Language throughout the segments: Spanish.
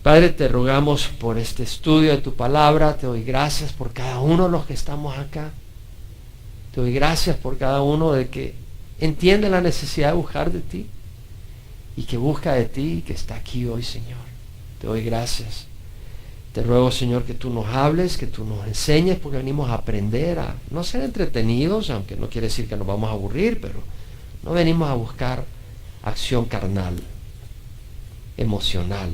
Padre, te rogamos por este estudio de tu palabra. Te doy gracias por cada uno de los que estamos acá. Te doy gracias por cada uno de que entiende la necesidad de buscar de ti y que busca de ti y que está aquí hoy, Señor. Te doy gracias. Te ruego, Señor, que tú nos hables, que tú nos enseñes, porque venimos a aprender, a no ser entretenidos, aunque no quiere decir que nos vamos a aburrir, pero no venimos a buscar acción carnal, emocional,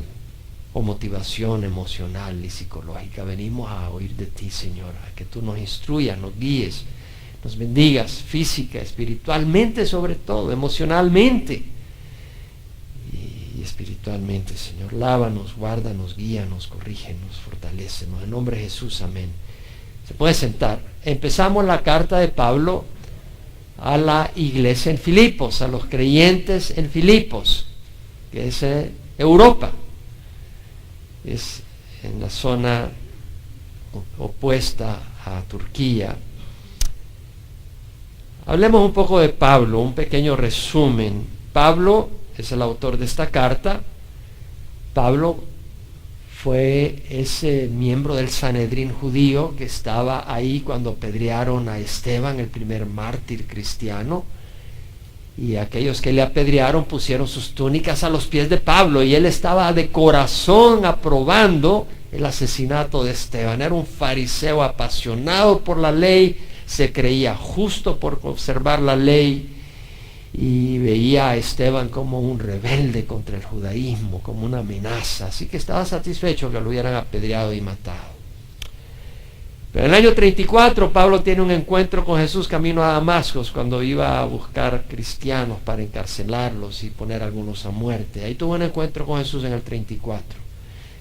o motivación emocional y psicológica. Venimos a oír de ti, Señor, a que tú nos instruyas, nos guíes, nos bendigas física, espiritualmente sobre todo, emocionalmente y espiritualmente, Señor. Lávanos, guárdanos, guíanos, corrígenos, fortalécenos. En nombre de Jesús, amén. Se puede sentar. Empezamos la carta de Pablo a la iglesia en Filipos, a los creyentes en Filipos, que es Europa. Es en la zona opuesta a Turquía. Hablemos un poco de Pablo, un pequeño resumen. Pablo es el autor de esta carta. Pablo fue ese miembro del Sanedrín judío que estaba ahí cuando apedrearon a Esteban, el primer mártir cristiano. Y aquellos que le apedrearon pusieron sus túnicas a los pies de Pablo y él estaba de corazón aprobando el asesinato de Esteban. Era un fariseo apasionado por la ley, se creía justo por observar la ley y veía a Esteban como un rebelde contra el judaísmo, como una amenaza. Así que estaba satisfecho que lo hubieran apedreado y matado. Pero en el año 34 Pablo tiene un encuentro con Jesús camino a Damasco, cuando iba a buscar cristianos para encarcelarlos y poner a algunos a muerte. Ahí tuvo un encuentro con Jesús en el 34.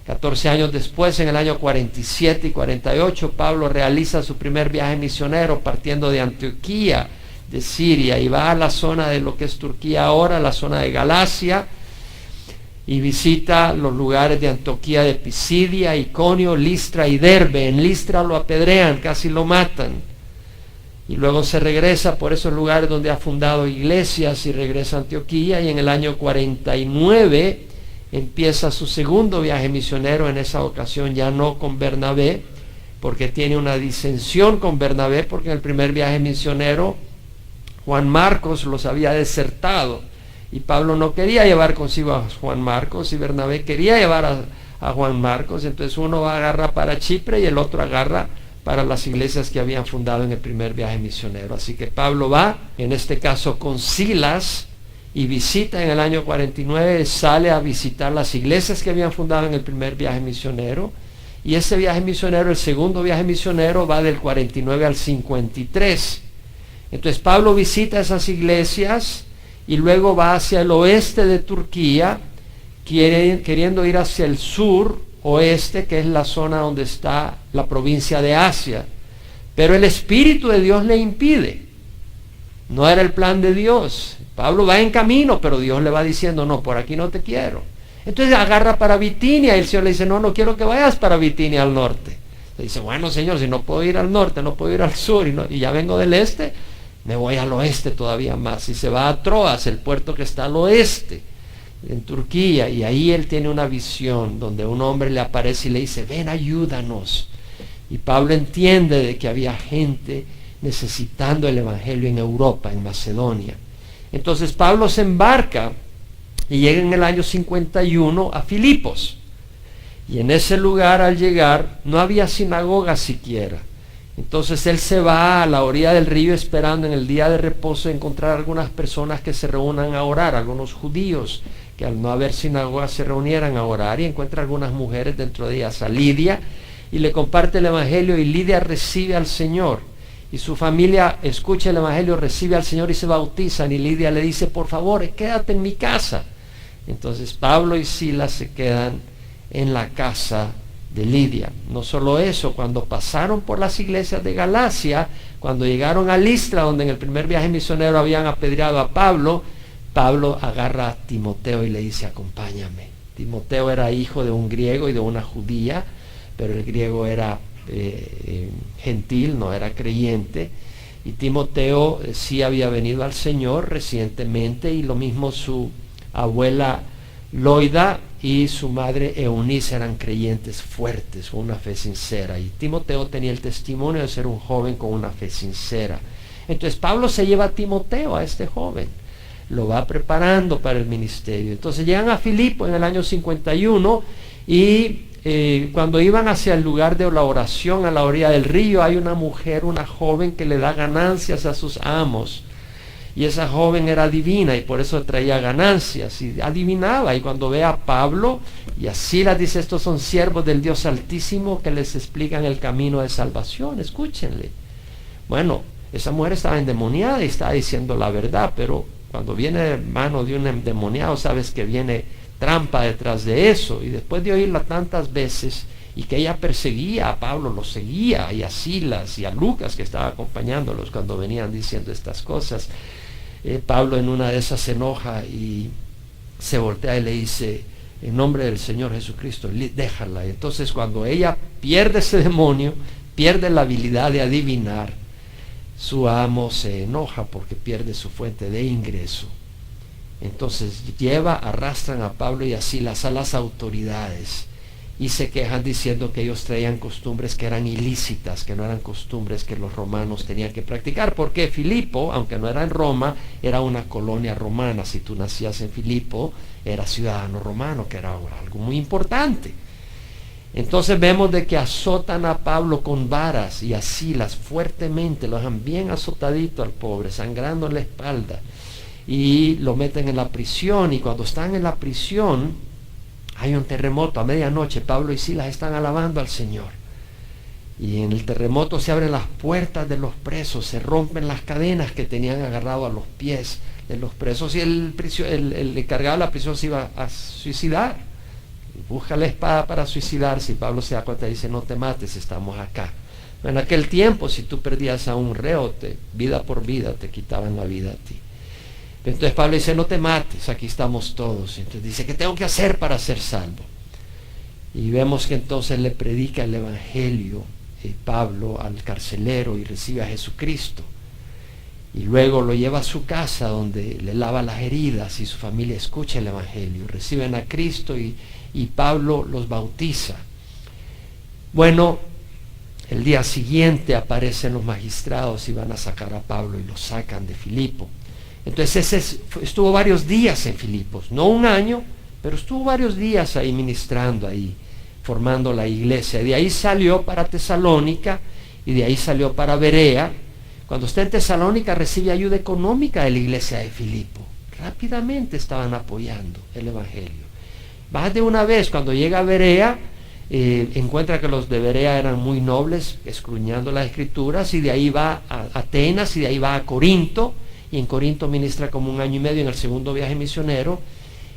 14 años después, en el año 47 y 48, Pablo realiza su primer viaje misionero partiendo de Antioquía, de Siria, y va a la zona de lo que es Turquía ahora, la zona de Galacia, y visita los lugares de Antioquía de Pisidia, Iconio, Listra y Derbe. En Listra lo apedrean, casi lo matan. Y luego se regresa por esos lugares donde ha fundado iglesias y regresa a Antioquía. Y en el año 49 empieza su segundo viaje misionero, en esa ocasión ya no con Bernabé, porque tiene una disensión con Bernabé, porque en el primer viaje misionero Juan Marcos los había desertado. Y Pablo no quería llevar consigo a Juan Marcos y Bernabé quería llevar a Juan Marcos. Entonces uno agarra para Chipre y el otro agarra para las iglesias que habían fundado en el primer viaje misionero. Así que Pablo va, en este caso con Silas, y visita en el año 49, sale a visitar las iglesias que habían fundado en el primer viaje misionero. Y ese viaje misionero, el segundo viaje misionero, va del 49 al 53. Entonces Pablo visita esas iglesias y luego va hacia el oeste de Turquía, queriendo ir hacia el sur, oeste, que es la zona donde está la provincia de Asia. Pero el Espíritu de Dios le impide. No era el plan de Dios. Pablo va en camino, pero Dios le va diciendo, no, por aquí no te quiero. Entonces agarra para Bitinia, y el Señor le dice, no, no quiero que vayas para Bitinia al norte. Le dice, bueno, Señor, si no puedo ir al norte, no puedo ir al sur, y ya vengo del este, me voy al oeste todavía más. Y se va a Troas, el puerto que está al oeste, en Turquía. Y ahí él tiene una visión donde un hombre le aparece y le dice, ven, ayúdanos. Y Pablo entiende de que había gente necesitando el evangelio en Europa, en Macedonia. Entonces Pablo se embarca y llega en el año 51 a Filipos. Y en ese lugar, al llegar, no había sinagoga siquiera. Entonces él se va a la orilla del río esperando en el día de reposo encontrar algunas personas que se reúnan a orar, algunos judíos que al no haber sinagoga se reunieran a orar, y encuentra algunas mujeres, dentro de ellas a Lidia, y le comparte el evangelio, y Lidia recibe al Señor, y su familia escucha el evangelio, recibe al Señor y se bautizan, y Lidia le dice, por favor, quédate en mi casa. Entonces Pablo y Silas se quedan en la casa de Lidia. No solo eso, cuando pasaron por las iglesias de Galacia, cuando llegaron a Listra, donde en el primer viaje misionero habían apedreado a Pablo, Pablo agarra a Timoteo y le dice, acompáñame. Timoteo era hijo de un griego y de una judía, pero el griego era gentil, no era creyente, y Timoteo sí había venido al Señor recientemente, y lo mismo su abuela Loida y su madre Eunice eran creyentes fuertes, con una fe sincera. Y Timoteo tenía el testimonio de ser un joven con una fe sincera. Entonces Pablo se lleva a Timoteo, a este joven, lo va preparando para el ministerio. Entonces llegan a Filipo en el año 51 y cuando iban hacia el lugar de la oración a la orilla del río, hay una mujer, una joven que le da ganancias a sus amos. Y esa joven era divina y por eso traía ganancias y adivinaba. Y cuando ve a Pablo y a Silas, dice: estos son siervos del Dios Altísimo que les explican el camino de salvación, escúchenle. Bueno, esa mujer estaba endemoniada y estaba diciendo la verdad, pero cuando viene de mano de un endemoniado, sabes que viene trampa detrás de eso. Y después de oírla tantas veces y que ella perseguía a Pablo, lo seguía, y a Silas y a Lucas que estaba acompañándolos cuando venían diciendo estas cosas, Pablo en una de esas se enoja y se voltea y le dice: en nombre del Señor Jesucristo, déjala. Y entonces cuando ella pierde ese demonio, pierde la habilidad de adivinar, su amo se enoja porque pierde su fuente de ingreso. Entonces arrastran a Pablo y a Silas a las autoridades y se quejan diciendo que ellos traían costumbres que eran ilícitas, que no eran costumbres que los romanos tenían que practicar, porque Filipo, aunque no era en Roma, era una colonia romana. Si tú nacías en Filipo, eras ciudadano romano, que era algo muy importante. Entonces vemos de que azotan a Pablo con varas y a Silas fuertemente, lo dejan bien azotadito al pobre, sangrando en la espalda, y lo meten en la prisión. Y cuando están en la prisión hay un terremoto. A medianoche Pablo y Silas están alabando al Señor, y en el terremoto se abren las puertas de los presos, se rompen las cadenas que tenían agarrado a los pies de los presos, y el encargado de la prisión se iba a suicidar, busca la espada para suicidarse, y Pablo se da cuenta y dice: no te mates, estamos acá. En aquel tiempo, si tú perdías a un reo, vida por vida te quitaban la vida a ti. Entonces Pablo dice: no te mates, aquí estamos todos. Entonces dice: ¿qué tengo que hacer para ser salvo? Y vemos que entonces le predica el evangelio Pablo al carcelero y recibe a Jesucristo. Y luego lo lleva a su casa, donde le lava las heridas, y su familia escucha el evangelio, reciben a Cristo, y Pablo los bautiza. Bueno, el día siguiente aparecen los magistrados y van a sacar a Pablo y lo sacan de Filipo. Entonces estuvo varios días en Filipos, no un año, pero estuvo varios días ahí ministrando, ahí formando la iglesia. De ahí salió para Tesalónica, y de ahí salió para Berea. Cuando está en Tesalónica recibe ayuda económica de la iglesia de Filipo. Rápidamente estaban apoyando el evangelio. Más de una vez, cuando llega a Berea, encuentra que los de Berea eran muy nobles, escudriñando las escrituras, y de ahí va a Atenas, y de ahí va a Corinto, y en Corinto ministra como 1 año y medio en el segundo viaje misionero,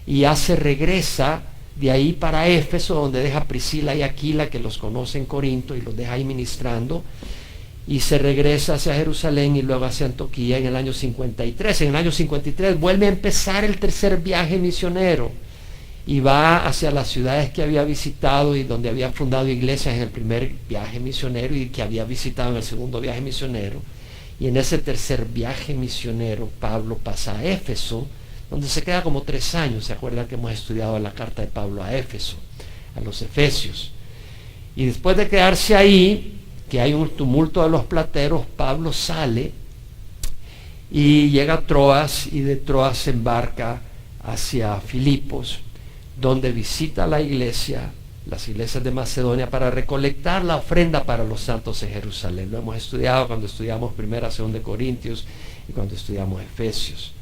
y ya se regresa de ahí para Éfeso, donde deja a Priscila y Aquila, que los conoce en Corinto, y los deja ahí ministrando, y se regresa hacia Jerusalén y luego hacia Antioquía en el año 53. En el año 53 vuelve a empezar el tercer viaje misionero, y va hacia las ciudades que había visitado y donde había fundado iglesias en el primer viaje misionero y que había visitado en el segundo viaje misionero. Y en ese tercer viaje misionero Pablo pasa a Éfeso, donde se queda como 3 años. ¿Se acuerdan que hemos estudiado la carta de Pablo a Éfeso, a los Efesios? Y después de quedarse ahí, que hay un tumulto de los plateros, Pablo sale y llega a Troas, y de Troas se embarca hacia Filipos, donde visita la iglesia, las iglesias de Macedonia, para recolectar la ofrenda para los santos en Jerusalén. Lo hemos estudiado cuando estudiamos 1 a 2 de Corintios y cuando estudiamos Efesios.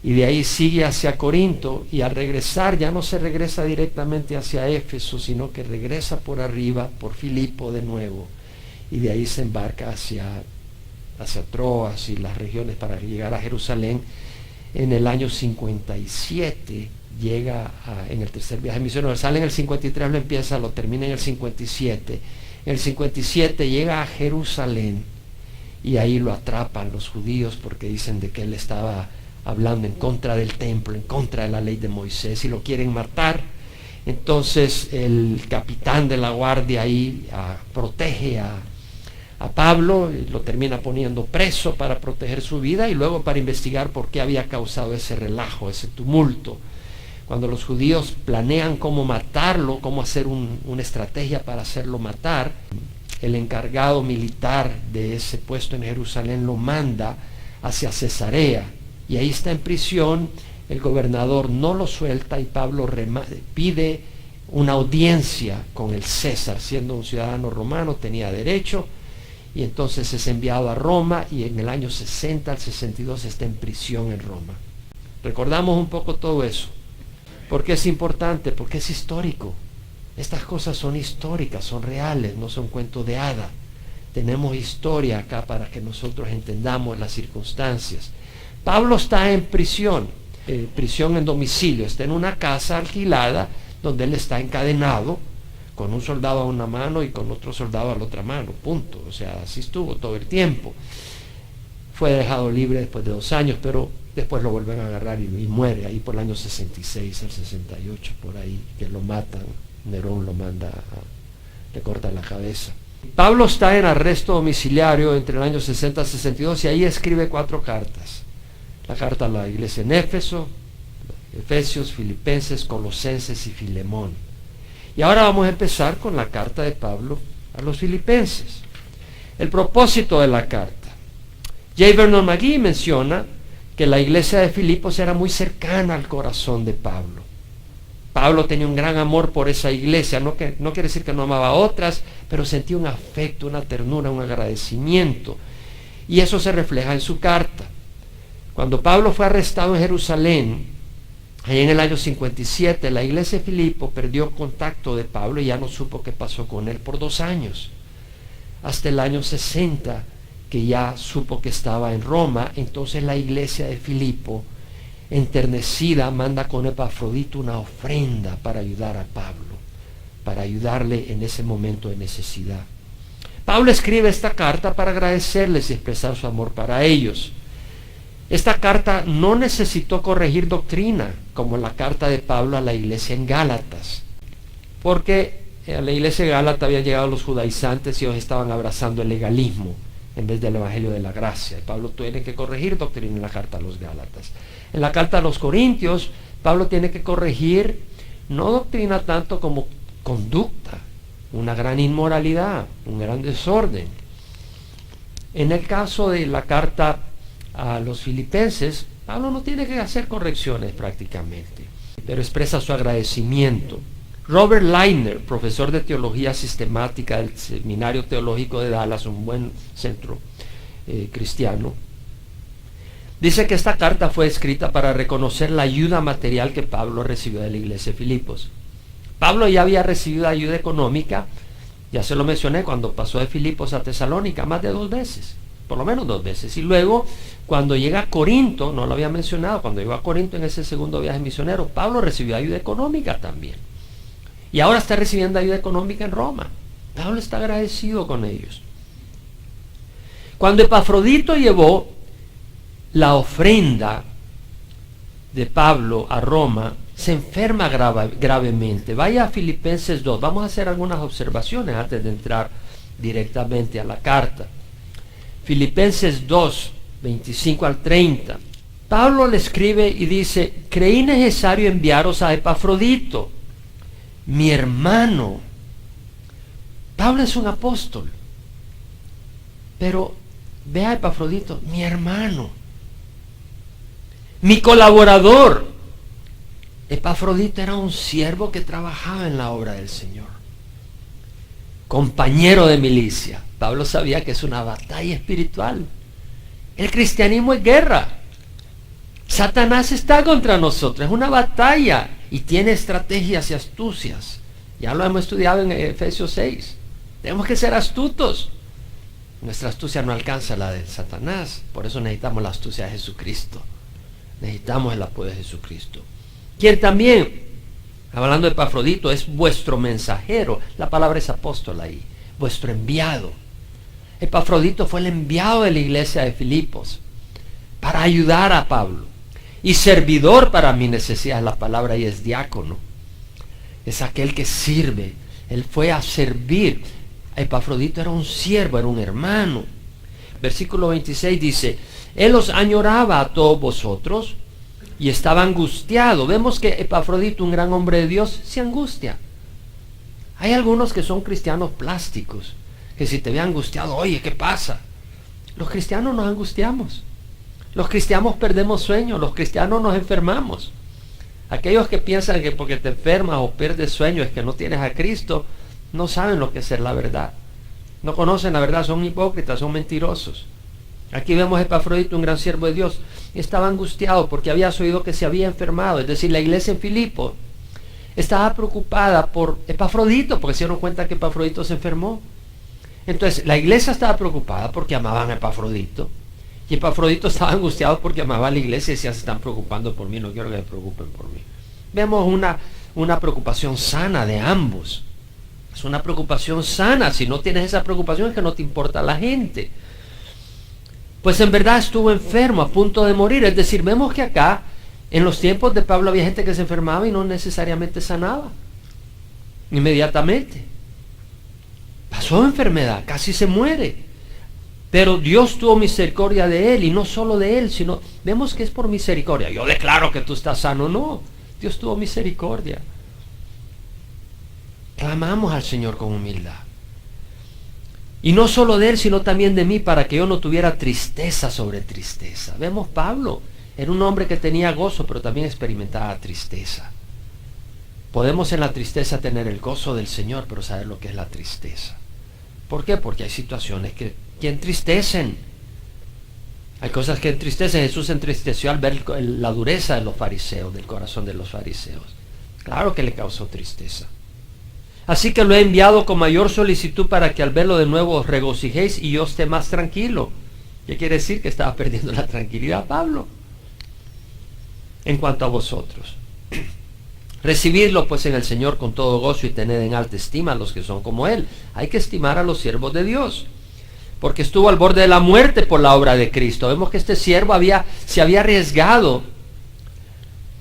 Y de ahí sigue hacia Corinto, y al regresar ya no se regresa directamente hacia Éfeso, sino que regresa por arriba, por Filipo de nuevo, y de ahí se embarca hacia Troas y las regiones para llegar a Jerusalén. En el año 57 llega en el tercer viaje misionero. Sale en el 53, lo termina en el 57. En el 57 llega a Jerusalén, y ahí lo atrapan los judíos porque dicen de que él estaba hablando en contra del templo, en contra de la ley de Moisés, y lo quieren matar. Entonces el capitán de la guardia ahí protege a Pablo, y lo termina poniendo preso para proteger su vida, y luego para investigar por qué había causado ese relajo, ese tumulto. cuando los judíos planean cómo matarlo, cómo hacer una estrategia para hacerlo matar, el encargado militar de ese puesto en Jerusalén lo manda hacia Cesarea, y ahí está en prisión. El gobernador no lo suelta y Pablo pide una audiencia con el César. Siendo un ciudadano romano tenía derecho, y entonces es enviado a Roma, y en el año 60 al 62 está en prisión en Roma. Recordamos un poco todo eso. ¿Por qué es importante? Porque es histórico. Estas cosas son históricas, son reales, no son cuentos de hada. Tenemos historia acá para que nosotros entendamos las circunstancias. Pablo está en prisión en domicilio, está en una casa alquilada donde él está encadenado con un soldado a una mano y con otro soldado a la otra mano, punto. O sea, así estuvo todo el tiempo. Fue dejado libre después de 2 años, pero después lo vuelven a agarrar y muere ahí por el año 66 al 68, por ahí, que lo matan. Nerón lo manda, le corta la cabeza. Pablo está en arresto domiciliario entre el año 60 y 62, y ahí escribe 4 cartas. La carta a la iglesia en Éfeso, Efesios, Filipenses, Colosenses y Filemón. Y ahora vamos a empezar con la carta de Pablo a los Filipenses. El propósito de la carta. J. Vernon McGee menciona que la iglesia de Filipos era muy cercana al corazón de Pablo. Pablo tenía un gran amor por esa iglesia, no quiere decir que no amaba a otras, pero sentía un afecto, una ternura, un agradecimiento. Y eso se refleja en su carta. Cuando Pablo fue arrestado en Jerusalén, ahí en el año 57, la iglesia de Filipo perdió contacto de Pablo y ya no supo qué pasó con él por 2 años. Hasta el año 60, que ya supo que estaba en Roma, entonces la iglesia de Filipo, enternecida, manda con Epafrodito una ofrenda para ayudar a Pablo, para ayudarle en ese momento de necesidad. Pablo escribe esta carta para agradecerles y expresar su amor para ellos. Esta carta no necesitó corregir doctrina, como la carta de Pablo a la iglesia en Gálatas, porque a la iglesia de Gálatas habían llegado los judaizantes y ellos estaban abrazando el legalismo en vez del evangelio de la gracia. Y Pablo tiene que corregir doctrina en la carta a los Gálatas. En la carta a los Corintios, Pablo tiene que corregir no doctrina tanto como conducta, una gran inmoralidad, un gran desorden. En el caso de la carta a los Filipenses, Pablo no tiene que hacer correcciones prácticamente, pero expresa su agradecimiento. Robert Leitner, profesor de teología sistemática del Seminario Teológico de Dallas, un buen centro cristiano, dice que esta carta fue escrita para reconocer la ayuda material que Pablo recibió de la iglesia de Filipos. Pablo ya había recibido ayuda económica, ya se lo mencioné, cuando pasó de Filipos a Tesalónica, más de 2 veces, por lo menos 2 veces. Y luego, cuando llega a Corinto, no lo había mencionado, cuando llegó a Corinto en ese segundo viaje misionero, Pablo recibió ayuda económica también. Y ahora está recibiendo ayuda económica en Roma. Pablo está agradecido con ellos. Cuando Epafrodito llevó la ofrenda de Pablo a Roma, se enferma gravemente. Vaya a Filipenses 2. Vamos a hacer algunas observaciones antes de entrar directamente a la carta. Filipenses 2, 25 al 30. Pablo le escribe y dice: creí necesario enviaros a Epafrodito, mi hermano. Pablo es un apóstol, pero ve a Epafrodito, mi hermano, mi colaborador. Epafrodito era un siervo que trabajaba en la obra del Señor, compañero de milicia. Pablo sabía que es una batalla espiritual. El cristianismo es guerra. Satanás está contra nosotros, es una batalla y tiene estrategias y astucias. Ya lo hemos estudiado en Efesios 6. Tenemos que ser astutos. Nuestra astucia no alcanza la de Satanás, por eso necesitamos la astucia de Jesucristo. Necesitamos el apoyo de Jesucristo, quien también, hablando de Epafrodito, es vuestro mensajero. La palabra es apóstol ahí, vuestro enviado. Epafrodito fue el enviado de la iglesia de Filipos para ayudar a Pablo, y servidor para mi necesidad. La palabra ahí es diácono, es aquel que sirve. Él fue a servir. Epafrodito era un siervo, era un hermano. Versículo 26 dice: él os añoraba a todos vosotros, y estaba angustiado. Vemos que Epafrodito, un gran hombre de Dios, se angustia. Hay algunos que son cristianos plásticos, que si te ve angustiado, oye, ¿qué pasa? Los cristianos nos angustiamos. Los cristianos perdemos sueño, los cristianos nos enfermamos. Aquellos que piensan que porque te enfermas o pierdes sueño es que no tienes a Cristo, no saben lo que es ser la verdad. No conocen la verdad, son hipócritas, son mentirosos. Aquí vemos a Epafrodito, un gran siervo de Dios, y estaba angustiado porque había oído que se había enfermado. Es decir, la iglesia en Filipo estaba preocupada por Epafrodito, porque se dieron cuenta que Epafrodito se enfermó. Entonces, la iglesia estaba preocupada porque amaban a Epafrodito, y Epafrodito estaba angustiado porque amaba a la iglesia y decía, se están preocupando por mí, no quiero que se preocupen por mí. Vemos una preocupación sana de ambos. Es una preocupación sana. Si no tienes esa preocupación es que no te importa la gente. Pues en verdad estuvo enfermo, a punto de morir. Es decir, vemos que acá, en los tiempos de Pablo, había gente que se enfermaba y no necesariamente sanaba inmediatamente. Pasó enfermedad, casi se muere. Pero Dios tuvo misericordia de él, y no solo de él, sino vemos que es por misericordia. Yo declaro que tú estás sano. No, Dios tuvo misericordia. Clamamos al Señor con humildad. Y no solo de él, sino también de mí, para que yo no tuviera tristeza sobre tristeza. Vemos Pablo, era un hombre que tenía gozo, pero también experimentaba tristeza. Podemos en la tristeza tener el gozo del Señor, pero saber lo que es la tristeza. ¿Por qué? Porque hay situaciones que entristecen. Hay cosas que entristecen. Jesús se entristeció al ver la dureza de los fariseos, del corazón de los fariseos. Claro que le causó tristeza. Así que lo he enviado con mayor solicitud para que al verlo de nuevo os regocijéis y yo esté más tranquilo. ¿Qué quiere decir? Que estaba perdiendo la tranquilidad Pablo. En cuanto a vosotros, recibidlo pues en el Señor con todo gozo y tened en alta estima a los que son como Él. Hay que estimar a los siervos de Dios, porque estuvo al borde de la muerte por la obra de Cristo. Vemos que este siervo se había arriesgado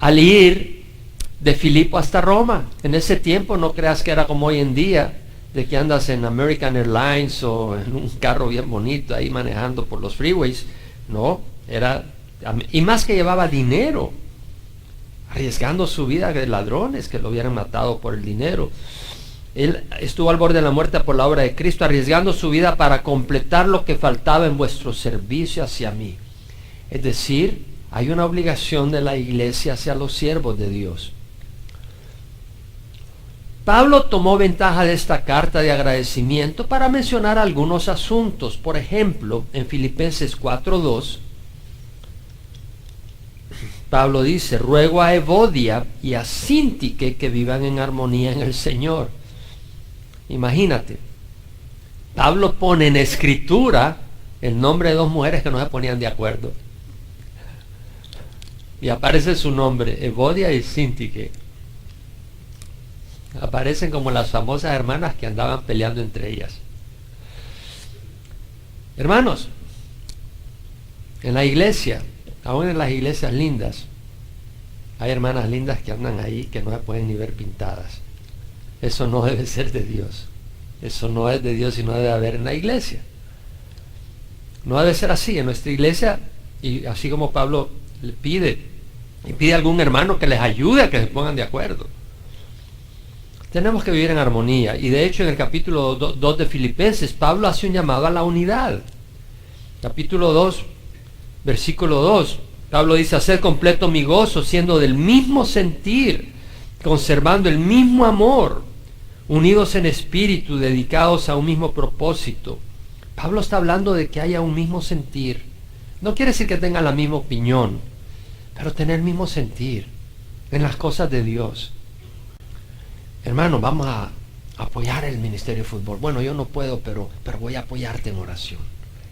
al ir de Filipo hasta Roma. En ese tiempo no creas que era como hoy en día, de que andas en American Airlines o en un carro bien bonito ahí manejando por los freeways. No, y más que llevaba dinero, arriesgando su vida de ladrones que lo hubieran matado por el dinero. Él estuvo al borde de la muerte por la obra de Cristo, arriesgando su vida para completar lo que faltaba en vuestro servicio hacia mí. Es decir, hay una obligación de la iglesia hacia los siervos de Dios. Pablo tomó ventaja de esta carta de agradecimiento para mencionar algunos asuntos. Por ejemplo, en Filipenses 4:2, Pablo dice, ruego a Evodia y a Síntique que vivan en armonía en el Señor. Imagínate, Pablo pone en escritura el nombre de dos mujeres que no se ponían de acuerdo. Y aparece su nombre, Evodia y Síntique. Aparecen como las famosas hermanas que andaban peleando entre ellas. Hermanos, en la iglesia, aún en las iglesias lindas, hay hermanas lindas que andan ahí que no se pueden ni ver pintadas. Eso no debe ser de Dios. Eso no es de Dios y no debe haber en la iglesia. No debe ser así en nuestra iglesia. Y así como Pablo le pide, y pide a algún hermano que les ayude a que se pongan de acuerdo. Tenemos que vivir en armonía. Y de hecho en el capítulo 2 de Filipenses, Pablo hace un llamado a la unidad. Capítulo 2, versículo 2. Pablo dice, haced completo mi gozo, siendo del mismo sentir, conservando el mismo amor, unidos en espíritu, dedicados a un mismo propósito. Pablo está hablando de que haya un mismo sentir. No quiere decir que tengan la misma opinión, pero tener el mismo sentir en las cosas de Dios. Hermano, vamos a apoyar el ministerio de fútbol. Bueno, yo no puedo, pero voy a apoyarte en oración.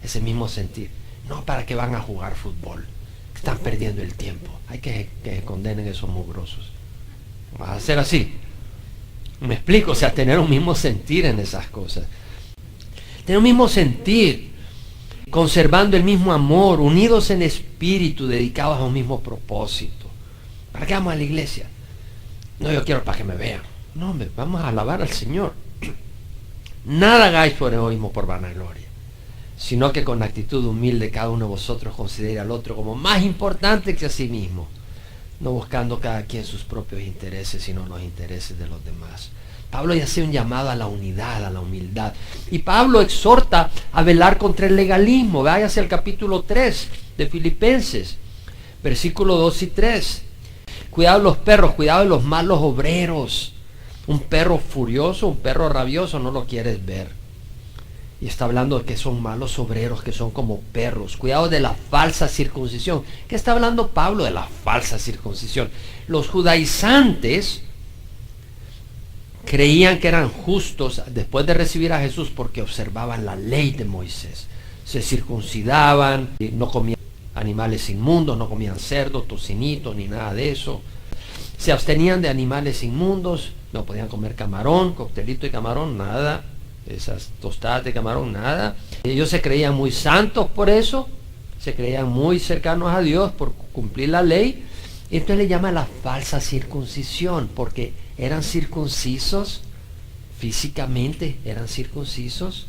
Ese mismo sentir. No para que van a jugar fútbol. Están perdiendo el tiempo. Hay que condenen esos mugrosos. Va a ser así. Me explico, o sea, tener un mismo sentir en esas cosas. Tener un mismo sentir, conservando el mismo amor, unidos en espíritu, dedicados a un mismo propósito. ¿Para qué vamos a la iglesia? No, yo quiero para que me vean. No, hombre, vamos a alabar al Señor. Nada hagáis por egoísmo, por vanagloria, sino que con actitud humilde cada uno de vosotros considere al otro como más importante que a sí mismo. no buscando cada quien sus propios intereses, sino los intereses de los demás. Pablo ya hace un llamado a la unidad, a la humildad. Y Pablo exhorta a velar contra el legalismo. Váyase al capítulo 3 de Filipenses, versículos 2 y 3. Cuidado de los perros, cuidado de los malos obreros. Un perro furioso, un perro rabioso, no lo quieres ver. Y está hablando de que son malos obreros, que son como perros. Cuidado de la falsa circuncisión. ¿Qué está hablando Pablo de la falsa circuncisión? Los judaizantes creían que eran justos después de recibir a Jesús porque observaban la ley de Moisés. Se circuncidaban, no comían animales inmundos, no comían cerdo, tocinito, ni nada de eso. Se abstenían de animales inmundos, no podían comer camarón, coctelito de camarón, nada. Esas tostadas de camarón, nada. Ellos se creían muy santos por eso, se creían muy cercanos a Dios por cumplir la ley. Y entonces le llama la falsa circuncisión, porque eran circuncisos, físicamente eran circuncisos,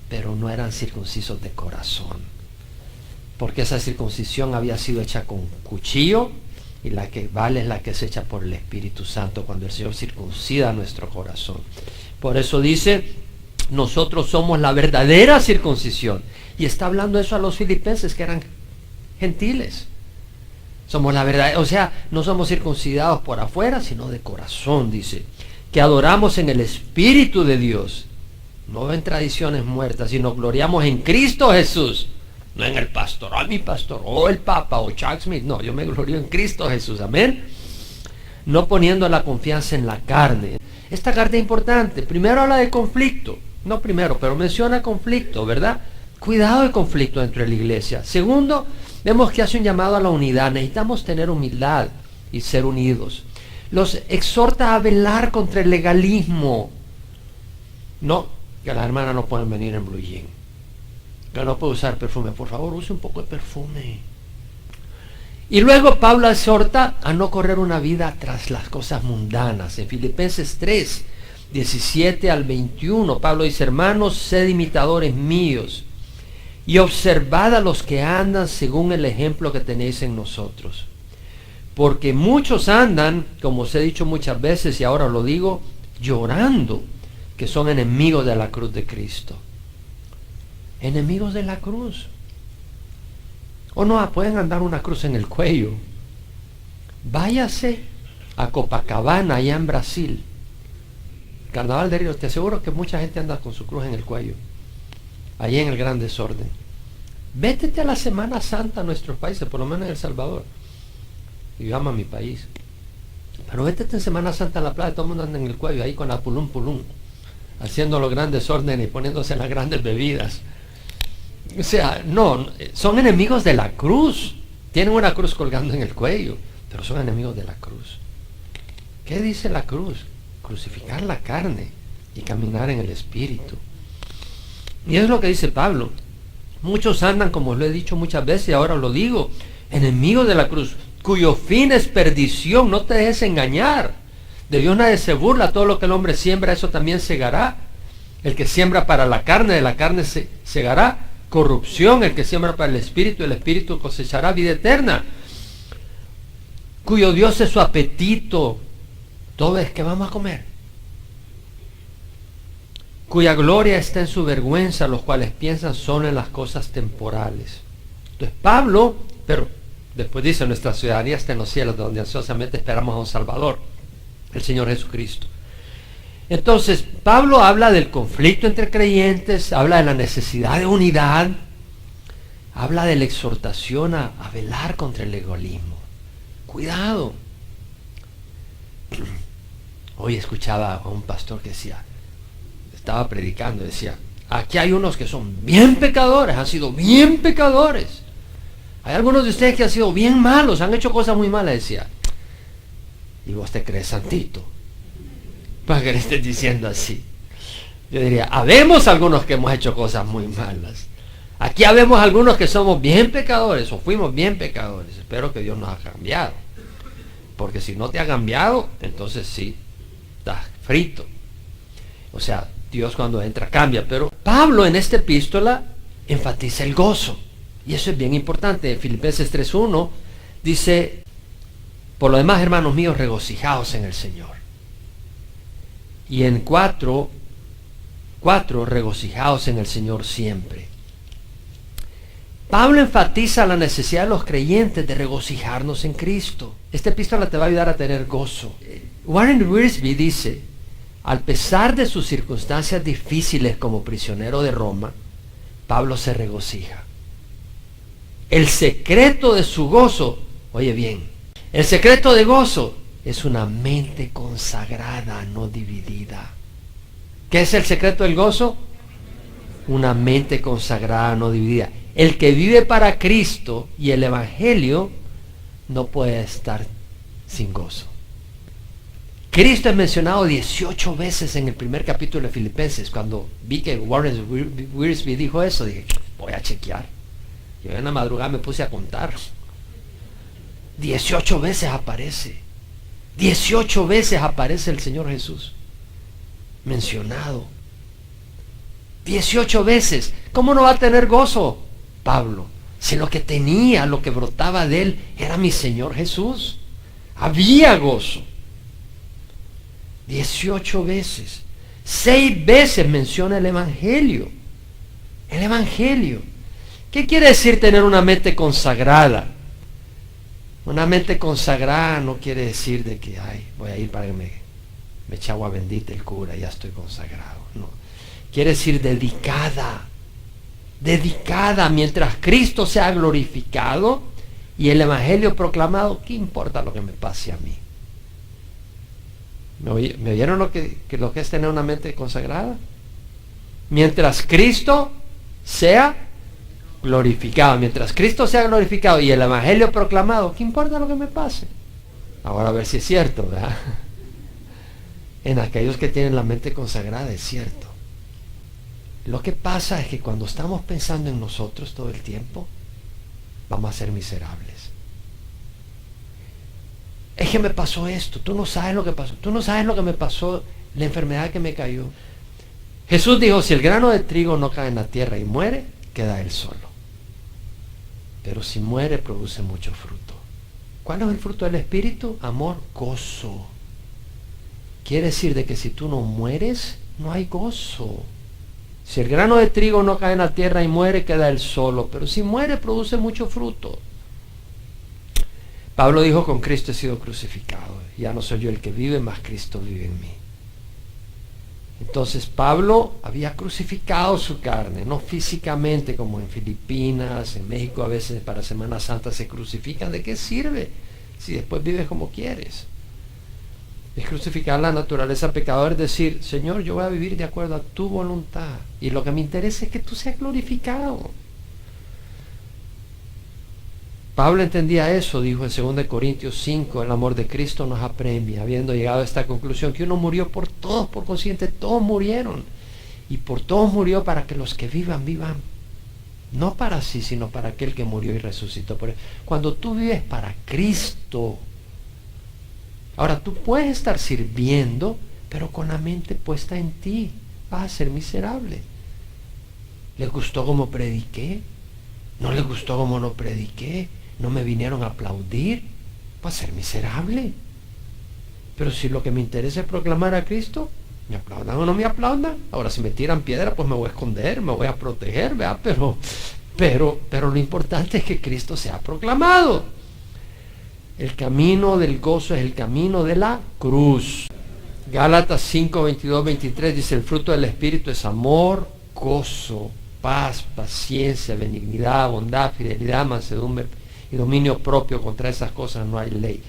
pero no eran circuncisos de corazón. Porque esa circuncisión había sido hecha con cuchillo, y la que vale es la que es hecha por el Espíritu Santo, cuando el Señor circuncida nuestro corazón. Por eso dice, nosotros somos la verdadera circuncisión. Y está hablando eso a los filipenses, que eran gentiles. Somos la verdad, o sea, no somos circuncidados por afuera, sino de corazón, dice. Que adoramos en el Espíritu de Dios, no en tradiciones muertas, sino gloriamos en Cristo Jesús. No en el pastor, mi pastor, o el Papa, o Chuck Smith. No, yo me glorío en Cristo Jesús, amén. No poniendo la confianza en la carne. Esta carta es importante. Primero habla de conflicto. No primero, pero menciona conflicto, ¿verdad? Cuidado del conflicto dentro de la iglesia. Segundo, vemos que hace un llamado a la unidad. Necesitamos tener humildad y ser unidos. Los exhorta a velar contra el legalismo. No, que las hermanas no pueden venir en blue jean. Que no puede usar perfume. Por favor, use un poco de perfume. Y luego Pablo exhorta a no correr una vida tras las cosas mundanas. En Filipenses 3, 17 al 21, Pablo dice, hermanos, sed imitadores míos y observad a los que andan según el ejemplo que tenéis en nosotros. Porque muchos andan, como os he dicho muchas veces y ahora lo digo, llorando, que son enemigos de la cruz de Cristo. Enemigos de la cruz. O no, pueden andar una cruz en el cuello. Váyase a Copacabana, allá en Brasil. Carnaval de Río, te aseguro que mucha gente anda con su cruz en el cuello. Allí en el gran desorden. Vétete a la Semana Santa a nuestros países, por lo menos en El Salvador. Y yo amo a mi país. Pero vétete en Semana Santa a la playa, todo el mundo anda en el cuello, ahí con la pulum pulum, haciendo los grandes órdenes y poniéndose las grandes bebidas. O sea, no, son enemigos de la cruz. Tienen una cruz colgando en el cuello, pero son enemigos de la cruz. ¿Qué dice la cruz? Crucificar la carne y caminar en el Espíritu. Y es lo que dice Pablo. Muchos andan, como lo he dicho muchas veces y ahora lo digo, enemigos de la cruz, cuyo fin es perdición. No te dejes engañar. De Dios nadie se burla. Todo lo que el hombre siembra, eso también segará. El que siembra para la carne, de la carne segará corrupción. El que siembra para el Espíritu cosechará vida eterna. Cuyo Dios es su apetito. Todo es que vamos a comer. Cuya gloria está en su vergüenza, los cuales piensan solo en las cosas temporales. Entonces Pablo, pero después dice, nuestra ciudadanía está en los cielos, donde ansiosamente esperamos a un Salvador, el Señor Jesucristo. Entonces Pablo habla del conflicto entre creyentes, habla de la necesidad de unidad, habla de la exhortación a velar contra el egoísmo. Cuidado. Hoy escuchaba a un pastor que decía, estaba predicando, decía, aquí hay unos que son bien pecadores, han sido bien pecadores. Hay algunos de ustedes que han sido bien malos, han hecho cosas muy malas, decía. Y vos te crees santito, para que le estés diciendo así. Yo diría, habemos algunos que hemos hecho cosas muy malas. Aquí habemos algunos que somos bien pecadores, o fuimos bien pecadores. Espero que Dios nos ha cambiado. Porque si no te ha cambiado, entonces sí, estás frito. O sea, Dios cuando entra cambia. Pero Pablo en esta epístola enfatiza el gozo. Y eso es bien importante. En Filipenses 3:1 dice, Por lo demás, hermanos míos, regocijaos en el Señor. Y en 4, regocijaos en el Señor siempre. Pablo enfatiza la necesidad de los creyentes de regocijarnos en Cristo. Esta epístola te va a ayudar a tener gozo. Warren Wiersbe dice, al pesar de sus circunstancias difíciles como prisionero de Roma, Pablo se regocija. El secreto de su gozo, oye bien, el secreto de gozo es una mente consagrada, no dividida. ¿Qué es el secreto del gozo? Una mente consagrada, no dividida. El que vive para Cristo y el Evangelio no puede estar sin gozo. Cristo es mencionado 18 veces en el primer capítulo de Filipenses. Cuando vi que Warren Wiersbe dijo eso, dije, voy a chequear. Yo en la madrugada me puse a contar. 18 veces aparece. 18 veces aparece el Señor Jesús mencionado. 18 veces. ¿Cómo no va a tener gozo Pablo? Si lo que tenía, lo que brotaba de él era mi Señor Jesús. Había gozo. 18 veces. 6 veces menciona el Evangelio. El Evangelio. ¿Qué quiere decir tener una mente consagrada? Una mente consagrada no quiere decir de que, ay, voy a ir para que me eche agua bendita el cura, ya estoy consagrado. No. Quiere decir dedicada. Dedicada mientras Cristo sea glorificado y el Evangelio proclamado. ¿Qué importa lo que me pase a mí? ¿Me oyeron lo que es tener una mente consagrada? Mientras Cristo sea glorificado, mientras Cristo sea glorificado y el Evangelio proclamado, ¿qué importa lo que me pase? Ahora a ver si es cierto, ¿verdad? En aquellos que tienen la mente consagrada es cierto. Lo que pasa es que cuando estamos pensando en nosotros todo el tiempo, vamos a ser miserables. Es que me pasó esto, tú no sabes lo que pasó, tú no sabes lo que me pasó, la enfermedad que me cayó. Jesús dijo, si el grano de trigo no cae en la tierra y muere, queda él solo. Pero si muere, produce mucho fruto. ¿Cuál es el fruto del Espíritu? Amor, gozo. Quiere decir de que si tú no mueres, no hay gozo. Si el grano de trigo no cae en la tierra y muere, queda él solo. Pero si muere, produce mucho fruto. Pablo dijo, con Cristo he sido crucificado. Ya no soy yo el que vive, mas Cristo vive en mí. Entonces Pablo había crucificado su carne, no físicamente como en Filipinas, en México a veces para Semana Santa se crucifican. ¿De qué sirve si después vives como quieres? Es crucificar la naturaleza pecadora, es decir, Señor, yo voy a vivir de acuerdo a tu voluntad y lo que me interesa es que tú seas glorificado. Pablo entendía eso, dijo en 2 Corintios 5, el amor de Cristo nos apremia, habiendo llegado a esta conclusión, que uno murió por todos, por consiguiente todos murieron, y por todos murió para que los que vivan, vivan, no para sí, sino para aquel que murió y resucitó. Cuando tú vives para Cristo, ahora tú puedes estar sirviendo, pero con la mente puesta en ti, vas a ser miserable. ¿Les gustó como prediqué? ¿No les gustó como no prediqué? ¿No me vinieron a aplaudir? Va a ser miserable. Pero si lo que me interesa es proclamar a Cristo, me aplaudan o no me aplaudan. Ahora si me tiran piedra, pues me voy a esconder, me voy a proteger, ¿verdad? Pero lo importante es que Cristo sea proclamado. El camino del gozo es el camino de la cruz. Gálatas 5, 22, 23 dice, el fruto del Espíritu es amor, gozo, paz, paciencia, benignidad, bondad, fidelidad, mansedumbre y dominio propio. Contra esas cosas no hay ley.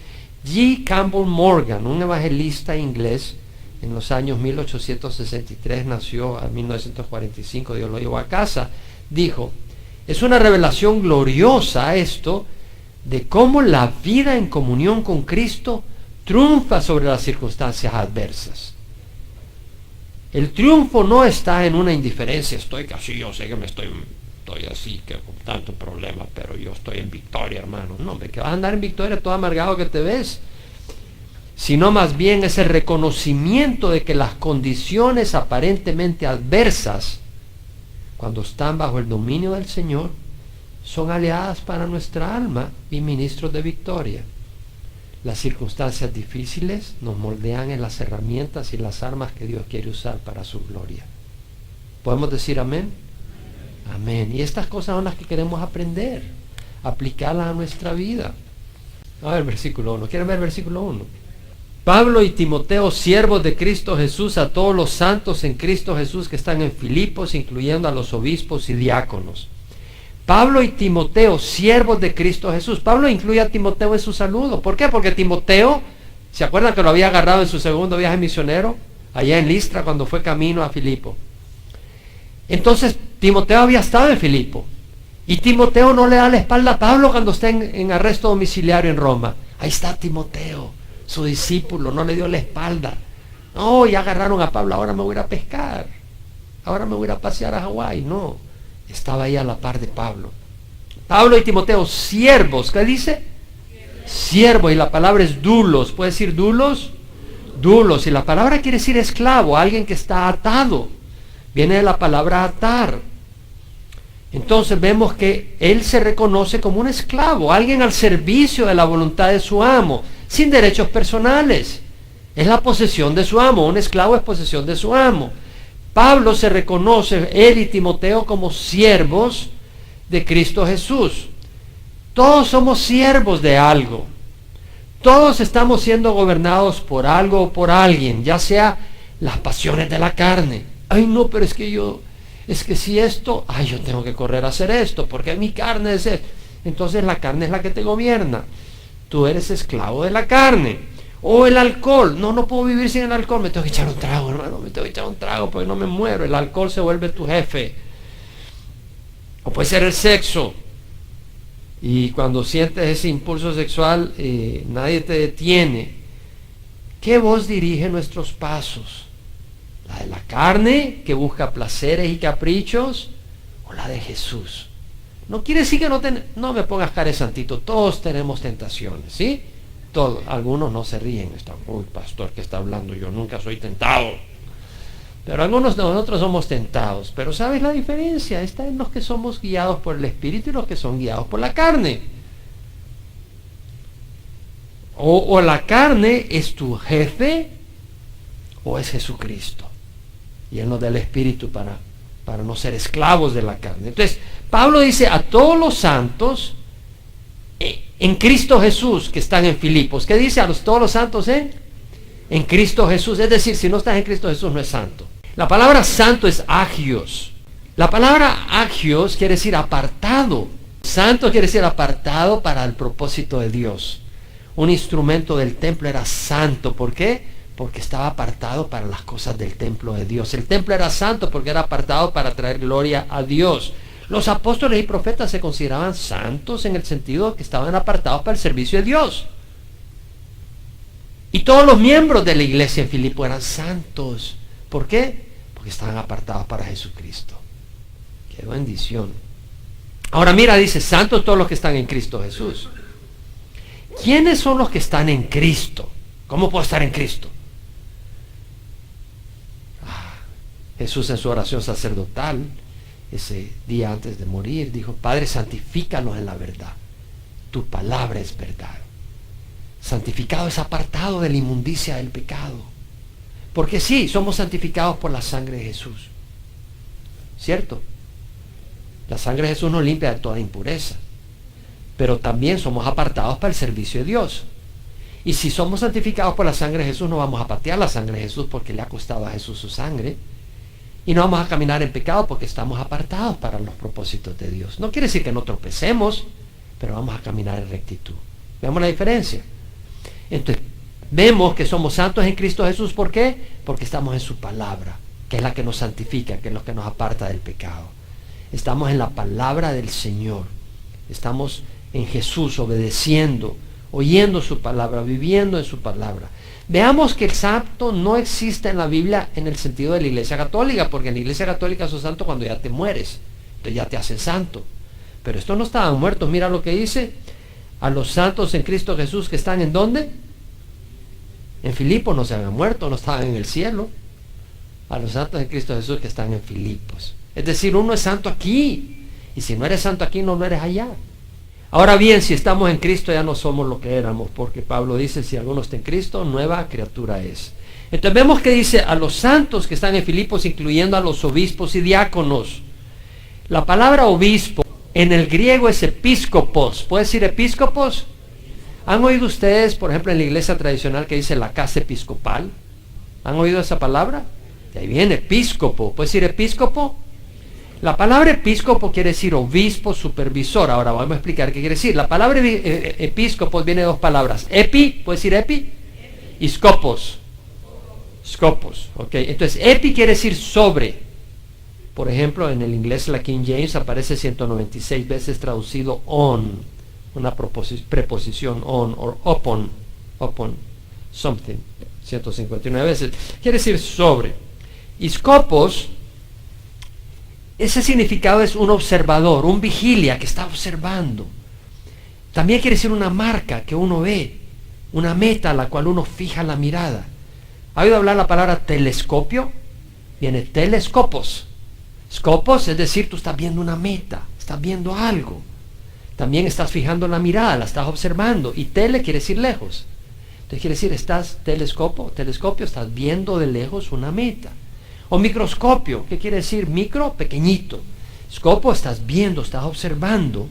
G. Campbell Morgan, un evangelista inglés, en los años 1863, nació en 1945, Dios lo llevó a casa, dijo, es una revelación gloriosa esto, de cómo la vida en comunión con Cristo triunfa sobre las circunstancias adversas. El triunfo no está en una indiferencia, estoy casi, yo sé que estoy así, que con tanto problema, pero yo estoy en victoria, hermano. No, que vas a andar en victoria todo amargado que te ves. Sino más bien es el reconocimiento de que las condiciones aparentemente adversas, cuando están bajo el dominio del Señor, son aliadas para nuestra alma y ministros de victoria. Las circunstancias difíciles nos moldean en las herramientas y las armas que Dios quiere usar para su gloria. ¿Podemos decir amén? Amén. Y estas cosas son las que queremos aprender, aplicarlas a nuestra vida. A ver, versículo 1. ¿Quieren ver versículo 1? Pablo y Timoteo, siervos de Cristo Jesús, a todos los santos en Cristo Jesús que están en Filipos, incluyendo a los obispos y diáconos. Pablo y Timoteo, siervos de Cristo Jesús. Pablo incluye a Timoteo en su saludo. ¿Por qué? Porque Timoteo, ¿se acuerdan que lo había agarrado en su segundo viaje misionero? Allá en Listra, cuando fue camino a Filipo. Entonces, Timoteo había estado en Filipo. Y Timoteo no le da la espalda a Pablo cuando está en arresto domiciliario en Roma. Ahí está Timoteo, su discípulo, no le dio la espalda. No, ya agarraron a Pablo, ahora me voy a ir a pescar. Ahora me voy a ir a pasear a Hawái. No. Estaba ahí a la par de Pablo. Pablo y Timoteo, siervos. ¿Qué dice? Siervo. Y la palabra es dulos. ¿Puede decir dulos? Dulos. Y la palabra quiere decir esclavo, alguien que está atado. Viene de la palabra atar. Entonces vemos que él se reconoce como un esclavo, alguien al servicio de la voluntad de su amo, sin derechos personales. Es la posesión de su amo. Un esclavo es posesión de su amo. Pablo se reconoce, él y Timoteo, como siervos de Cristo Jesús. Todos somos siervos de algo. Todos estamos siendo gobernados por algo o por alguien, ya sea las pasiones de la carne. Ay, no, pero es que si esto, yo tengo que correr a hacer esto, porque mi carne es esto. Entonces la carne es la que te gobierna. Tú eres esclavo de la carne. O el alcohol. No puedo vivir sin el alcohol. Me tengo que echar un trago, hermano. Me tengo que echar un trago porque no me muero. El alcohol se vuelve tu jefe. O puede ser el sexo. Y cuando sientes ese impulso sexual, nadie te detiene. ¿Qué voz dirige nuestros pasos? ¿La de la carne, que busca placeres y caprichos? ¿O la de Jesús? No quiere decir que no me pongas cara de santito. Todos tenemos tentaciones, ¿sí? Todos. Algunos no se ríen. Están, uy, pastor, ¿qué está hablando? Yo nunca soy tentado. Pero algunos de nosotros somos tentados. Pero ¿sabes la diferencia? Está en los que somos guiados por el Espíritu y los que son guiados por la carne. O la carne es tu jefe o es Jesucristo. Y Él nos da el Espíritu para no ser esclavos de la carne. Entonces, Pablo dice a todos los santos en Cristo Jesús que están en Filipos. ¿Qué dice? Todos los santos en Cristo Jesús. Es decir, si no estás en Cristo Jesús no es santo. La palabra santo es agios. La palabra agios quiere decir apartado. Santo quiere decir apartado para el propósito de Dios. Un instrumento del templo era santo. ¿Por qué? Porque estaba apartado para las cosas del templo de Dios. El templo era santo porque era apartado para traer gloria a Dios. Los apóstoles y profetas se consideraban santos en el sentido de que estaban apartados para el servicio de Dios. Y todos los miembros de la iglesia en Filipo eran santos. ¿Por qué? Porque estaban apartados para Jesucristo. ¡Qué bendición! Ahora mira, dice, santos todos los que están en Cristo Jesús. ¿Quiénes son los que están en Cristo? ¿Cómo puedo estar en Cristo? Jesús en su oración sacerdotal, ese día antes de morir, dijo, Padre, santifícalos en la verdad. Tu palabra es verdad. Santificado es apartado de la inmundicia del pecado. Porque sí, somos santificados por la sangre de Jesús. ¿Cierto? La sangre de Jesús nos limpia de toda impureza. Pero también somos apartados para el servicio de Dios. Y si somos santificados por la sangre de Jesús, no vamos a patear la sangre de Jesús porque le ha costado a Jesús su sangre. Y no vamos a caminar en pecado porque estamos apartados para los propósitos de Dios. No quiere decir que no tropecemos, pero vamos a caminar en rectitud. ¿Vemos la diferencia? Entonces, vemos que somos santos en Cristo Jesús. ¿Por qué? Porque estamos en su palabra, que es la que nos santifica, que es lo que nos aparta del pecado. Estamos en la palabra del Señor. Estamos en Jesús, obedeciendo, oyendo su palabra, viviendo en su palabra. Veamos que el santo no existe en la Biblia en el sentido de la Iglesia Católica, porque en la Iglesia Católica sos santo cuando ya te mueres, entonces ya te hacen santo. Pero estos no estaban muertos. Mira lo que dice: a los santos en Cristo Jesús que están ¿en dónde? En Filipos. No se habían muerto, no estaban en el cielo. A los santos en Cristo Jesús que están en Filipos. Es decir, uno es santo aquí, y si no eres santo aquí, no lo eres allá. Ahora bien, si estamos en Cristo ya no somos lo que éramos, porque Pablo dice, si alguno está en Cristo, nueva criatura es. Entonces vemos que dice a los santos que están en Filipos, incluyendo a los obispos y diáconos. La palabra obispo en el griego es episcopos. ¿Puede decir episcopos? ¿Han oído ustedes, por ejemplo, en la iglesia tradicional que dice la casa episcopal? ¿Han oído esa palabra? De ahí viene episcopo. ¿Puede decir episcopo? La palabra episcopo quiere decir obispo, supervisor. Ahora vamos a explicar qué quiere decir. La palabra episcopo viene de dos palabras. Epi, ¿puede decir epi? Y scopos. Scopos, ok. Entonces, epi quiere decir sobre. Por ejemplo, en el inglés, la King James, aparece 196 veces traducido on. Una preposición on, o upon something. 159 veces. Quiere decir sobre. Y scopos, ese significado es un observador, un vigilia que está observando. También quiere decir una marca que uno ve, una meta a la cual uno fija la mirada. ¿Ha oído hablar la palabra telescopio? Viene telescopos. Scopos, es decir, tú estás viendo una meta, estás viendo algo. También estás fijando la mirada, la estás observando. Y tele quiere decir lejos. Entonces quiere decir, estás telescopio, estás viendo de lejos una meta. O microscopio, ¿qué quiere decir? Micro, pequeñito. Scopo, estás viendo, estás observando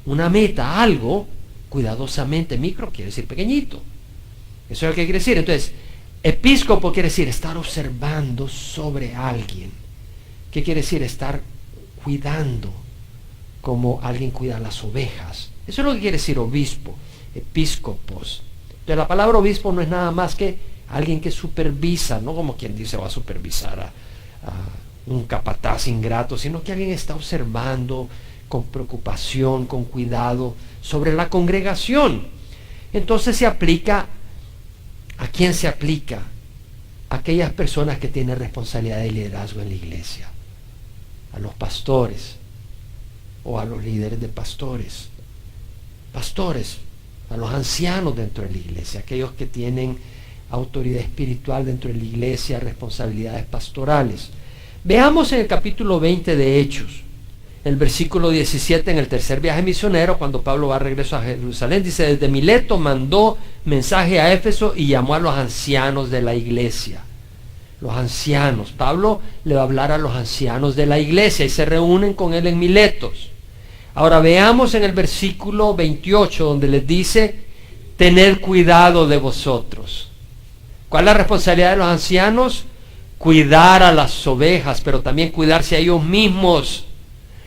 una meta, algo, cuidadosamente. Micro quiere decir pequeñito. Eso es lo que quiere decir. Entonces, episcopo quiere decir estar observando sobre alguien. ¿Qué quiere decir? Estar cuidando, como alguien cuida las ovejas. Eso es lo que quiere decir obispo, episcopos. Entonces, la palabra obispo no es nada más que alguien que supervisa, no como quien dice va a supervisar a un capataz ingrato, sino que alguien está observando con preocupación, con cuidado sobre la congregación. Entonces se aplica, ¿a quién se aplica? A aquellas personas que tienen responsabilidad de liderazgo en la iglesia, a los pastores o a los líderes de pastores, a los ancianos dentro de la iglesia, aquellos que tienen autoridad espiritual dentro de la iglesia, responsabilidades pastorales. Veamos en el capítulo 20 de Hechos, el versículo 17, en el tercer viaje misionero, cuando Pablo va a regreso a Jerusalén, dice, desde Mileto mandó mensaje a Éfeso y llamó a los ancianos de la iglesia. Los ancianos, Pablo le va a hablar a los ancianos de la iglesia y se reúnen con él en Miletos. Ahora veamos en el versículo 28, donde les dice, tened cuidado de vosotros. ¿Cuál es la responsabilidad de los ancianos? Cuidar a las ovejas, pero también cuidarse a ellos mismos.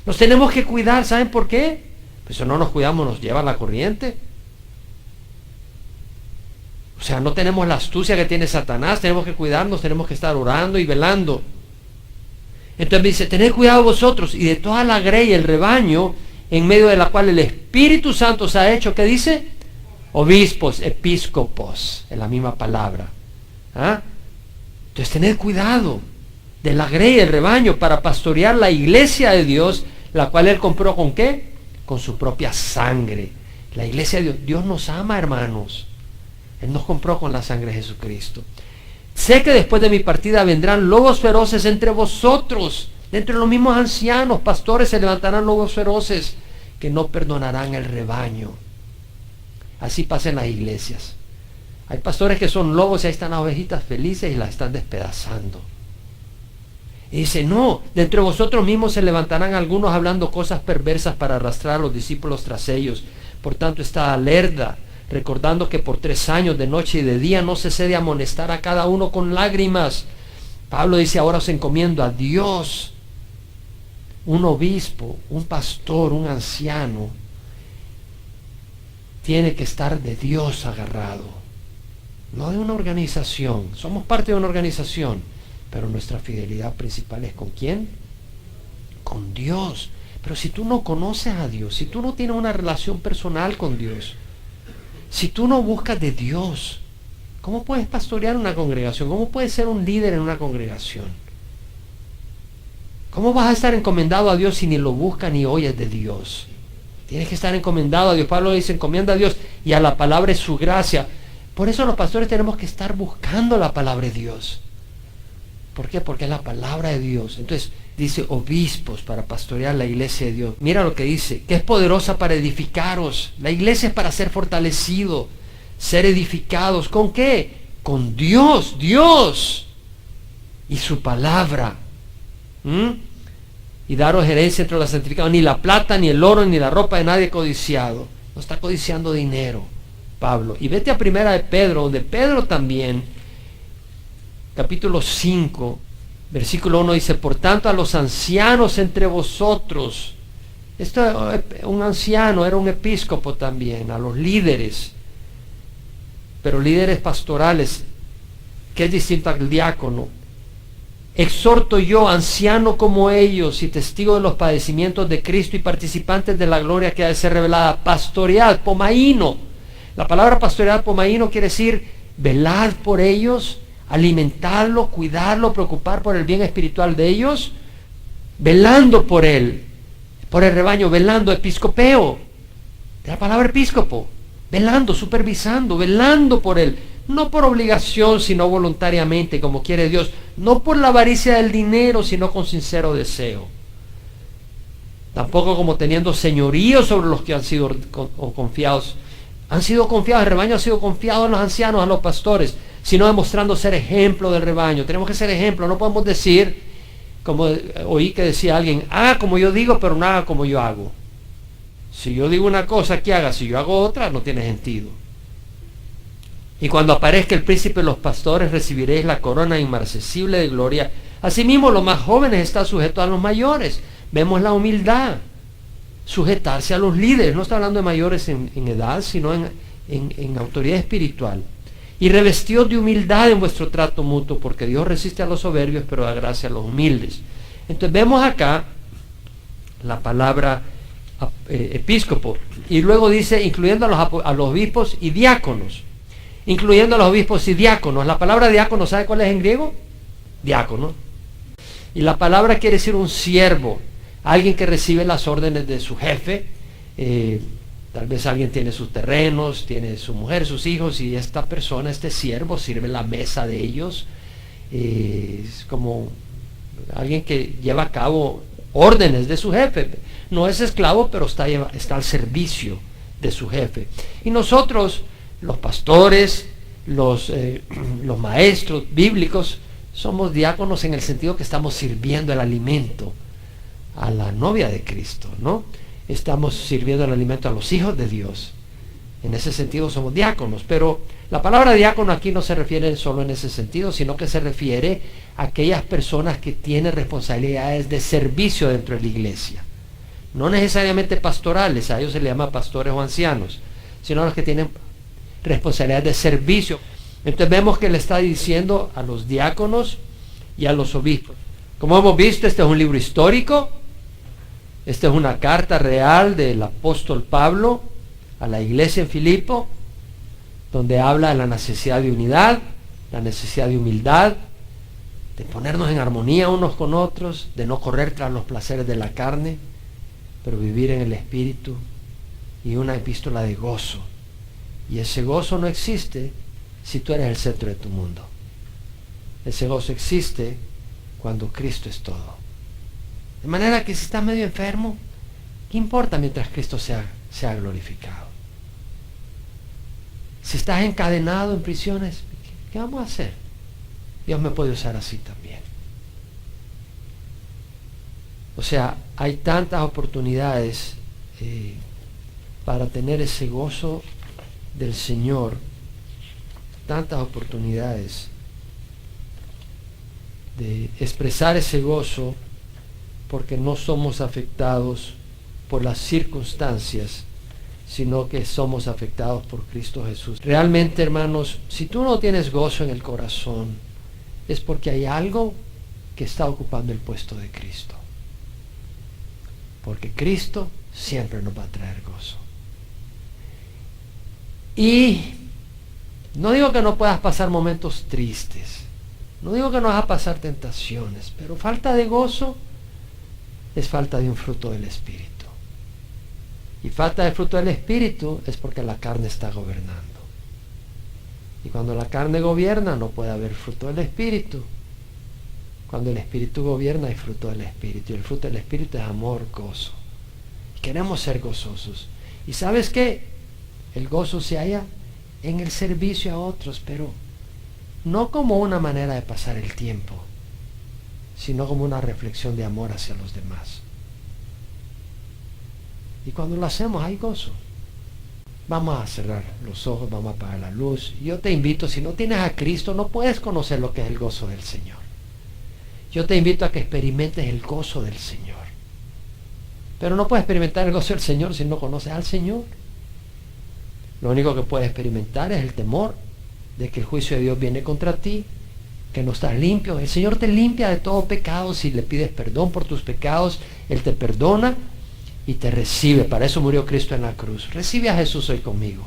Nos tenemos que cuidar, ¿saben por qué? Pues si no nos cuidamos nos lleva la corriente. O sea, no tenemos la astucia que tiene Satanás, tenemos que cuidarnos, tenemos que estar orando y velando. Entonces dice, tened cuidado vosotros y de toda la grey, el rebaño, en medio de la cual el Espíritu Santo se ha hecho, ¿qué dice? Obispos, episcopos, es la misma palabra. ¿Ah? Entonces tened cuidado de la grey, el rebaño, para pastorear la iglesia de Dios, la cual Él compró ¿con qué? Con su propia sangre. La iglesia de Dios, Dios nos ama, hermanos. Él nos compró con la sangre de Jesucristo. Sé que después de mi partida vendrán lobos feroces entre vosotros, entre los mismos ancianos, pastores, se levantarán lobos feroces que no perdonarán el rebaño. Así pasa en las iglesias. Hay pastores que son lobos y ahí están las ovejitas felices y las están despedazando. Y dice, no, de entre vosotros mismos se levantarán algunos hablando cosas perversas para arrastrar a los discípulos tras ellos. Por tanto, está alerta, recordando que por 3 años de noche y de día no cesé de amonestar a cada uno con lágrimas. Pablo dice, ahora os encomiendo a Dios. Un obispo, un pastor, un anciano, tiene que estar de Dios agarrado, no de una organización. Somos parte de una organización, pero nuestra fidelidad principal es ¿con quién? Con Dios. Pero si tú no conoces a Dios, si tú no tienes una relación personal con Dios, si tú no buscas de Dios, ¿cómo puedes pastorear una congregación? ¿Cómo puedes ser un líder en una congregación? ¿Cómo vas a estar encomendado a Dios si ni lo buscas ni oyes de Dios? Tienes que estar encomendado a Dios. Pablo dice, encomienda a Dios y a la palabra es su gracia. Por eso los pastores tenemos que estar buscando la palabra de Dios. ¿Por qué? Porque es la palabra de Dios. Entonces dice obispos para pastorear la iglesia de Dios. Mira lo que dice, que es poderosa para edificaros. La iglesia es para ser fortalecido, ser edificados. ¿Con qué? Con Dios, Dios y su palabra. Y daros herencia entre los santificados. Ni la plata, ni el oro, ni la ropa de nadie codiciado. No está codiciando dinero, Pablo. Y vete a primera de Pedro, donde Pedro también, capítulo 5, versículo 1 dice, por tanto a los ancianos entre vosotros, un anciano era un episcopo también, a los líderes, pero líderes pastorales, que es distinto al diácono. Exhorto yo, anciano como ellos y testigo de los padecimientos de Cristo y participantes de la gloria que ha de ser revelada, pastoread, pomaíno. La palabra pastoread, pomaíno, quiere decir velad por ellos, alimentarlo, cuidarlo, preocupar por el bien espiritual de ellos, velando por él, por el rebaño, velando, episcopeo, de la palabra episcopo, velando, supervisando, velando por él, no por obligación, sino voluntariamente, como quiere Dios, no por la avaricia del dinero, sino con sincero deseo, tampoco como teniendo señorío sobre los que han sido confiados, el rebaño ha sido confiado a los ancianos, a los pastores, sino demostrando ser ejemplo del rebaño. Tenemos que ser ejemplo, no podemos decir, como oí que decía alguien, haga como yo digo, pero no haga como yo hago. Si yo digo una cosa, que haga, si yo hago otra, no tiene sentido. Y cuando aparezca el príncipe de los pastores, recibiréis la corona inmarcesible de gloria. Asimismo, los más jóvenes están sujetos a los mayores. Vemos la humildad, sujetarse a los líderes. No está hablando de mayores en edad, sino en autoridad espiritual. Y revestidos de humildad en vuestro trato mutuo, porque Dios resiste a los soberbios, pero da gracia a los humildes. Entonces vemos acá la palabra episcopo. Y luego dice, incluyendo a los obispos y diáconos. Incluyendo a los obispos y diáconos. La palabra diácono, ¿sabe cuál es en griego? Diácono. Y la palabra quiere decir un siervo, alguien que recibe las órdenes de su jefe. Tal vez alguien tiene sus terrenos, tiene su mujer, sus hijos, y esta persona, este siervo, sirve la mesa de ellos. Es como alguien que lleva a cabo órdenes de su jefe. No es esclavo, pero está al servicio de su jefe. Y nosotros, los pastores, los maestros bíblicos, somos diáconos en el sentido que estamos sirviendo el alimento a la novia de Cristo, ¿no? Estamos sirviendo el alimento a los hijos de Dios. En ese sentido somos diáconos, pero la palabra diácono aquí no se refiere solo en ese sentido, sino que se refiere a aquellas personas que tienen responsabilidades de servicio dentro de la iglesia. No necesariamente pastorales, a ellos se les llama pastores o ancianos, sino a los que tienen responsabilidades de servicio. Entonces vemos que le está diciendo a los diáconos y a los obispos. Como hemos visto, este es un libro histórico. Esta es una carta real del apóstol Pablo a la iglesia en Filipo, donde habla de la necesidad de unidad, la necesidad de humildad, de ponernos en armonía unos con otros, de no correr tras los placeres de la carne, pero vivir en el Espíritu, y una epístola de gozo. Y ese gozo no existe si tú eres el centro de tu mundo. Ese gozo existe cuando Cristo es todo. De manera que si estás medio enfermo, ¿qué importa mientras Cristo sea glorificado? Si estás encadenado en prisiones, ¿qué vamos a hacer? Dios me puede usar así también. O sea, hay tantas oportunidades para tener ese gozo del Señor, tantas oportunidades de expresar ese gozo, porque no somos afectados por las circunstancias, sino que somos afectados por Cristo Jesús. Realmente, hermanos, si tú no tienes gozo en el corazón, es porque hay algo que está ocupando el puesto de Cristo. Porque Cristo siempre nos va a traer gozo. Y no digo que no puedas pasar momentos tristes, no digo que no vas a pasar tentaciones, pero falta de gozo es falta de un fruto del Espíritu. Y falta de fruto del Espíritu es porque la carne está gobernando. Y cuando la carne gobierna no puede haber fruto del Espíritu. Cuando el Espíritu gobierna hay fruto del Espíritu. Y el fruto del Espíritu es amor, gozo. Y queremos ser gozosos. ¿Y sabes qué? El gozo se halla en el servicio a otros, pero no como una manera de pasar el tiempo, sino como una reflexión de amor hacia los demás. Y cuando lo hacemos hay gozo. Vamos a cerrar los ojos, vamos a apagar la luz. Yo te invito, si no tienes a Cristo, no puedes conocer lo que es el gozo del Señor. Yo te invito a que experimentes el gozo del Señor. Pero no puedes experimentar el gozo del Señor si no conoces al Señor. Lo único que puedes experimentar es el temor de que el juicio de Dios viene contra ti, que no estás limpio. El Señor te limpia de todo pecado. Si le pides perdón por tus pecados, Él te perdona y te recibe. Para eso murió Cristo en la cruz. Recibe a Jesús hoy conmigo.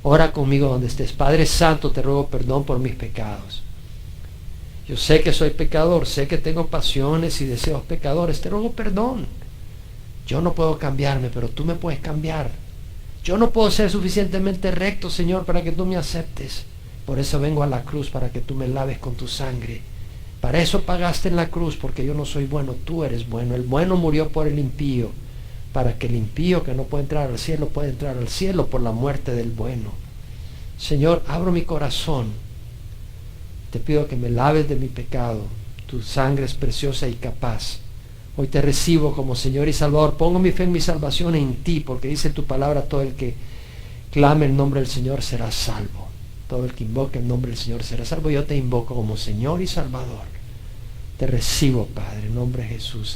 Ora conmigo donde estés. Padre Santo, te ruego perdón por mis pecados. Yo sé que soy pecador, sé que tengo pasiones y deseos pecadores. Te ruego perdón. Yo no puedo cambiarme, pero tú me puedes cambiar. Yo no puedo ser suficientemente recto, Señor, para que tú me aceptes. Por eso vengo a la cruz, para que tú me laves con tu sangre. Para eso pagaste en la cruz, porque yo no soy bueno, tú eres bueno. El bueno murió por el impío, para que el impío que no puede entrar al cielo, pueda entrar al cielo por la muerte del bueno. Señor, abro mi corazón. Te pido que me laves de mi pecado. Tu sangre es preciosa y capaz. Hoy te recibo como Señor y Salvador. Pongo mi fe en mi salvación en ti, porque dice tu palabra, todo el que clame el nombre del Señor será salvo. Todo el que invoque el nombre del Señor será salvo. Yo te invoco como Señor y Salvador. Te recibo, Padre, en nombre de Jesús. Amén.